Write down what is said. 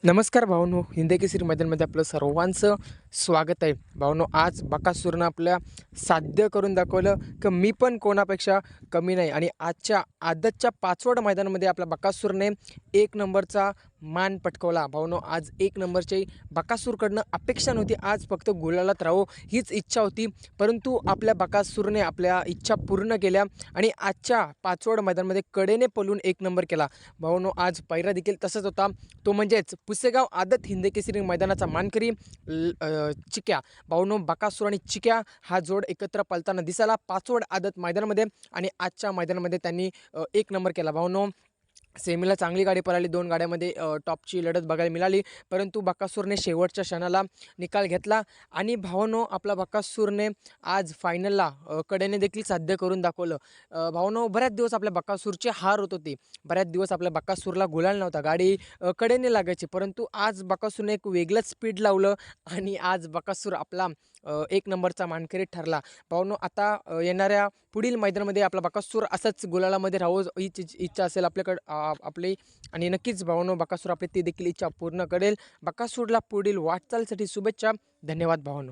नमस्कार भावनो, हिंदकेसरी मैदानमध्ये आपलं सर्वांचं स्वागत आहे. भावनो, आज बकासूरनं आपल्या साध्य करून दाखवलं की मी पण कोणापेक्षा कमी नाही आणि आजच्या आदतच्या पाचवड मैदानामध्ये आपल्या बकासूरने एक नंबरचा मान पटकवला. भावनो, आज एक नंबरची बकासूरकडनं अपेक्षा नव्हती, आज फक्त गुलालात राहो हीच इच्छा होती, परंतु आपल्या बकासूरने आपल्या इच्छा पूर्ण केल्या आणि आजच्या पाचवड मैदानामध्ये कडेने पळून एक नंबर केला. भावनो, आज पायरा देखील तसाच होता, तो म्हणजेच पुसेगाव आदत हिंदकेसरी मैदानाचा मानकरी चिक्या. भावनो, बकासूर आणि चिक्या हा जोड एकत्र पळताना दिसाला पाचवड आदत मैदानामध्ये आणि आजच्या मैदानामध्ये त्यांनी एक नंबर केला. भावनो, सेमीला चांगली गाडी पळाली, दोन गाड्यामध्ये टॉपची लढत बघायला मिळाली, परंतु बकासूरने शेवटच्या क्षणाला निकाल घेतला आणि भावनो, आपला बकासूरने आज फायनलला कडेने देखील साध्य करून दाखवलं. भावनो, बऱ्याच दिवस आपल्या बकासूरची हार होत होती, बऱ्याच दिवस आपल्या बकासूरला गुलाल नव्हता, गाडी कडेने लागायची, परंतु आज बकासूरने एक वेगळंच स्पीड लावलं आणि आज बकासूर आपला एक नंबरचा मानकरी ठरला. भावनो, आता येणाऱ्या पुढील मैदानामध्ये आपला बकासूर असंच गुलालामध्ये राहावं हीच इच्छा असेल आपल्याकडं आपली, आणि नक्कीच भावनो, बकासूर आपली ती देखील इच्छा पूर्ण करेल. बकासूरला पुढील वाटचालीसाठी शुभेच्छा. धन्यवाद भावनो.